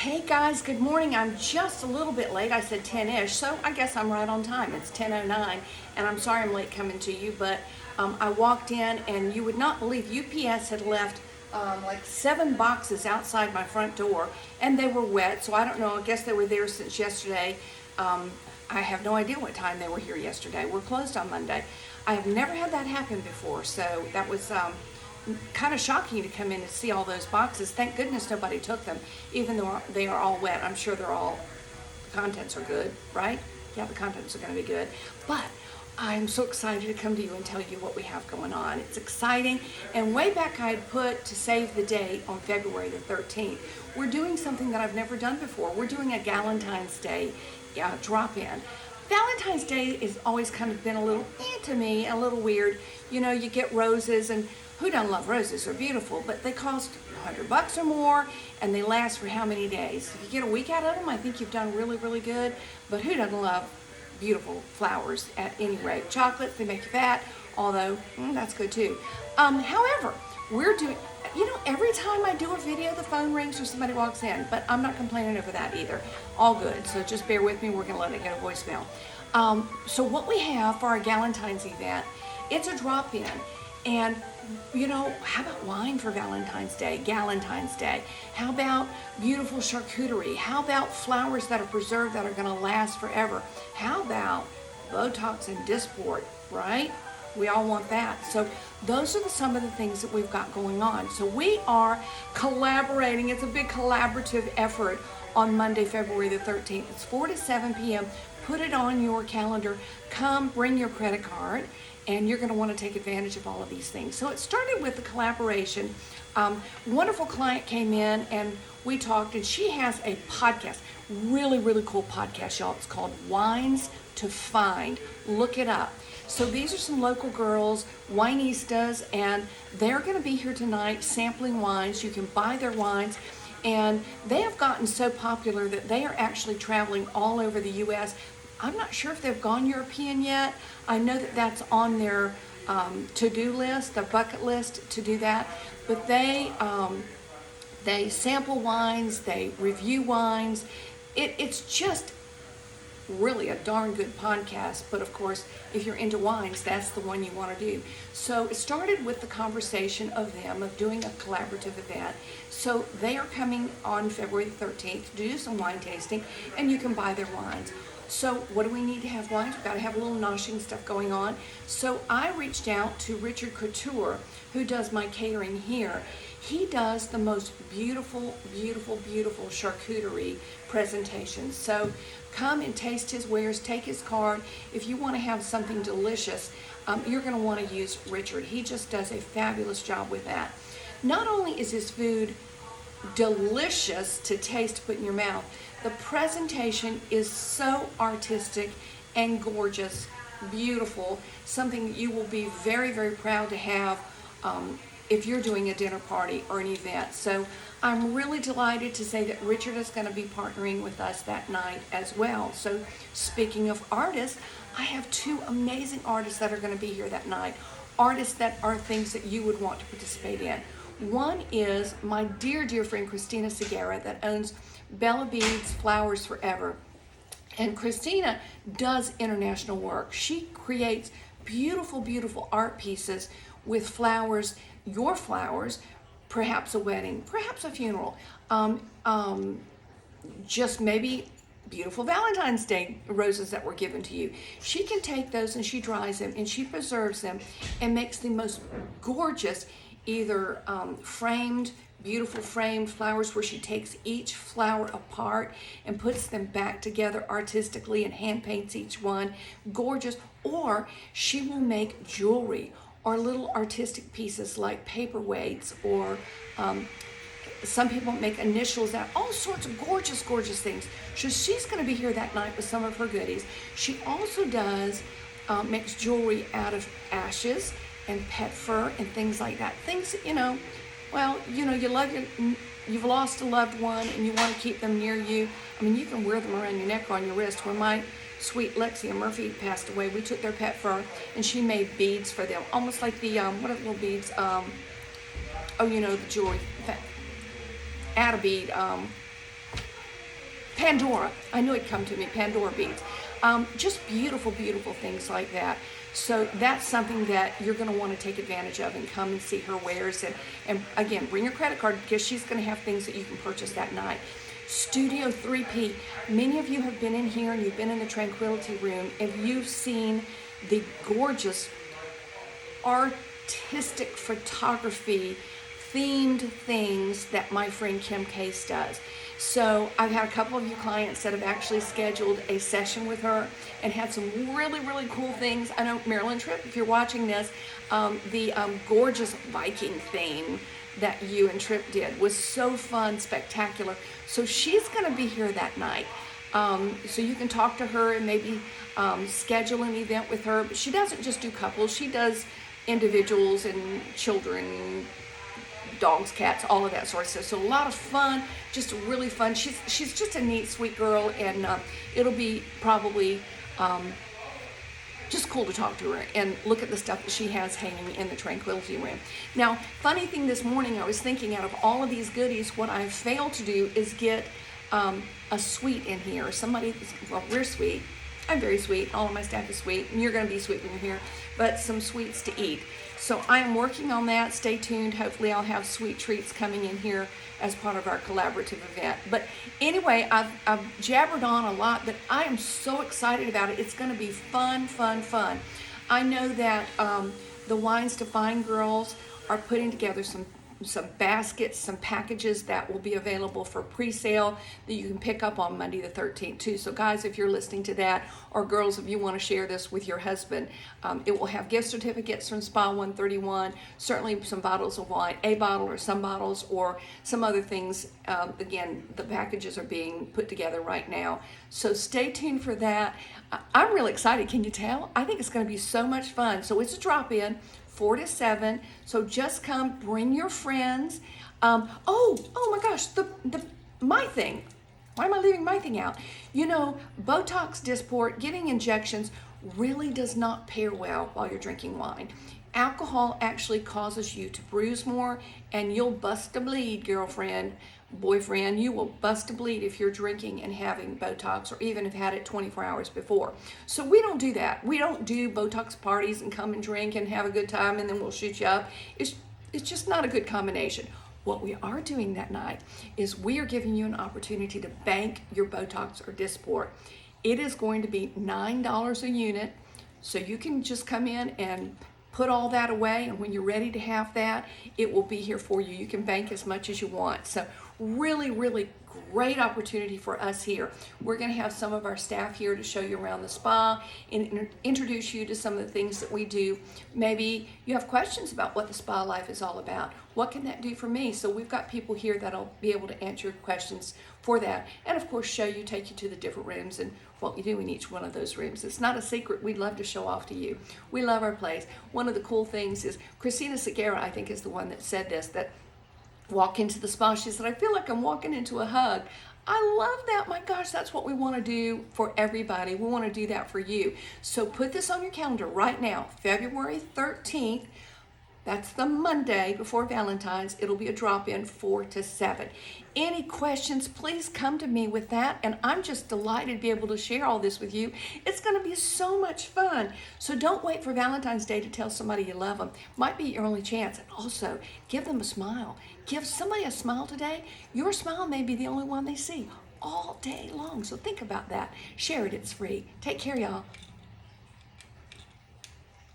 Hey guys, good morning. I'm just a little bit late. I said 10-ish, so I guess I'm right on time. It's 10:09, and I'm sorry I'm late coming to you, but I walked in, and you would not believe UPS had left like 7 boxes outside my front door, and they were wet, so I don't know. I guess they were there since yesterday. I have no idea what time they were here yesterday. We're closed on Monday. I have never had that happen before, so that was kind of shocking to come in and see all those boxes. Thank goodness nobody took them, even though they are all wet. I'm sure the contents are good, right? Yeah, the contents are going to be good. But I'm so excited to come to you and tell you what we have going on. It's exciting. And way back I had put to save the date on February the 13th. We're doing something that I've never done before. We're doing a Galentine's Day drop-in. Valentine's Day has always kind of been a little to me, a little weird. You know, you get roses, and who doesn't love roses? They're beautiful, but they cost $100 or more, and they last for how many days? If you get a week out of them, I think you've done really, really good. But who doesn't love beautiful flowers at any rate? Chocolates, they make you fat, although that's good too. However, we're doing, every time I do a video, the phone rings or somebody walks in, but I'm not complaining over that either. All good, so just bear with me. We're gonna let it get a voicemail. So what we have for our Galentine's event, it's a drop-in. And, how about wine for Valentine's Day, Galentine's Day? How about beautiful charcuterie? How about flowers that are preserved that are going to last forever? How about Botox and Dysport, right? We all want that. So those are some of the things that we've got going on. So we are collaborating. It's a big collaborative effort on Monday, February the 13th. It's 4 to 7 p.m. Put it on your calendar. Come, bring your credit card, and you're going to want to take advantage of all of these things. So it started with the collaboration. Wonderful client came in, and we talked, and she has a podcast. Really, really cool podcast, y'all. It's called Wines to Find. Look it up. So these are some local girls, wineistas, and they're going to be here tonight sampling wines. You can buy their wines. And they have gotten so popular that they are actually traveling all over the U.S. I'm not sure if they've gone European yet. I know that that's on their to-do list, their bucket list to do that. But they sample wines, they review wines. It's just really a darn good podcast. But of course, if you're into wines, that's the one you want to do. So it started with the conversation of doing a collaborative event. So they are coming on February the 13th to do some wine tasting, and you can buy their wines. So what do we need to have wines? We've got to have a little noshing stuff going on. So I reached out to Richard Couture, who does my catering here. He does the most beautiful, beautiful, beautiful charcuterie presentations. So come and taste his wares, take his card. If you want to have something delicious, you're going to want to use Richard. He just does a fabulous job with that. Not only is his food delicious to taste, to put in your mouth, the presentation is so artistic and gorgeous, beautiful, something you will be very, very proud to have if you're doing a dinner party or an event. So I'm really delighted to say that Richard is going to be partnering with us that night as well. So speaking of artists, I have 2 amazing artists that are going to be here that night. Artists that are things that you would want to participate in. One is my dear, dear friend Christina Segura that owns Bella Beads Flowers Forever. And Christina does international work. She creates beautiful, beautiful art pieces with flowers, your flowers, perhaps a wedding, perhaps a funeral, just maybe beautiful Valentine's Day roses that were given to you. She can take those and she dries them and she preserves them and makes the most gorgeous, either framed, beautiful framed flowers where she takes each flower apart and puts them back together artistically and hand paints each one. Gorgeous. Or she will make jewelry or little artistic pieces like paperweights, or some people make initials out, all sorts of gorgeous, gorgeous things. So she's going to be here that night with some of her goodies. She also does makes jewelry out of ashes and pet fur and things like that. Things, you've lost a loved one and you want to keep them near you. I mean, you can wear them around your neck or on your wrist. When my sweet Lexia Murphy passed away, we took their pet fur and she made beads for them, almost like the what are the little beads? The jewelry. Add a bead. Pandora. I knew it'd come to me. Pandora beads. Just beautiful, beautiful things like that. So that's something that you're going to want to take advantage of and come and see her wares. And again, bring your credit card because she's going to have things that you can purchase that night. Studio 3P. Many of you have been in here and you've been in the Tranquility Room and you've seen the gorgeous artistic photography themed things that my friend Kim Case does. So I've had a couple of you clients that have actually scheduled a session with her and had some really, really cool things. I know Marilyn Tripp, if you're watching this, the gorgeous Viking theme that you and Tripp did was so fun, spectacular. So she's going to be here that night. So you can talk to her and maybe schedule an event with her. But she doesn't just do couples, she does individuals and children, dogs, cats, all of that sort of stuff. So a lot of fun, just really fun. She's just a neat, sweet girl, and it'll be probably just cool to talk to her and look at the stuff that she has hanging in the Tranquility Room. Now, funny thing this morning, I was thinking out of all of these goodies, what I failed to do is get a sweet in here. Somebody, well, we're sweet. I'm very sweet. All of my staff is sweet, and you're going to be sweet when you're here, but some sweets to eat. So I am working on that. Stay tuned. Hopefully I'll have sweet treats coming in here as part of our collaborative event. But anyway, I've jabbered on a lot, but I am so excited about it. It's going to be fun, fun, fun. I know that the Wines to Fine girls are putting together some baskets, some packages that will be available for pre-sale that you can pick up on Monday the 13th too. So guys, if you're listening to that, or girls, if you want to share this with your husband, it will have gift certificates from Spa 131, certainly some bottles of wine, a bottle or some bottles, or some other things. Again, the packages are being put together right now. So stay tuned for that. I'm really excited. Can you tell? I think it's going to be so much fun. So it's a drop-in. 4 to 7, so just come, bring your friends. Oh my gosh, my thing. Why am I leaving my thing out? You know, Botox, Dysport, getting injections really does not pair well while you're drinking wine. Alcohol actually causes you to bruise more, and you'll bust a bleed, girlfriend, boyfriend. You will bust a bleed if you're drinking and having Botox, or even have had it 24 hours before. So we don't do that. We don't do Botox parties and come and drink and have a good time and then we'll shoot you up. It's just not a good combination. What we are doing that night is we are giving you an opportunity to bank your Botox or Dysport. It is going to be $9 a unit, so you can just come in and put all that away, and when you're ready to have that, it will be here for you. You can bank as much as you want. So really, really great opportunity for us here. We're going to have some of our staff here to show you around the spa and introduce you to some of the things that we do. Maybe you have questions about what the spa life is all about. What can that do for me? So we've got people here that'll be able to answer your questions for that. And of course, show you, take you to the different rooms and what we do in each one of those rooms. It's not a secret. We'd love to show off to you. We love our place. One of the cool things is Christina Segura, I think, is the one that said this, that walk into the spa, she said, I feel like I'm walking into a hug. I love that. My gosh, that's what we want to do for everybody. We want to do that for you. So put this on your calendar right now, February 13th. That's the Monday before Valentine's. It'll be a drop-in 4 to 7. Any questions, please come to me with that. And I'm just delighted to be able to share all this with you. It's going to be so much fun. So don't wait for Valentine's Day to tell somebody you love them. Might be your only chance. And also, give them a smile. Give somebody a smile today. Your smile may be the only one they see all day long. So think about that. Share it. It's free. Take care, y'all.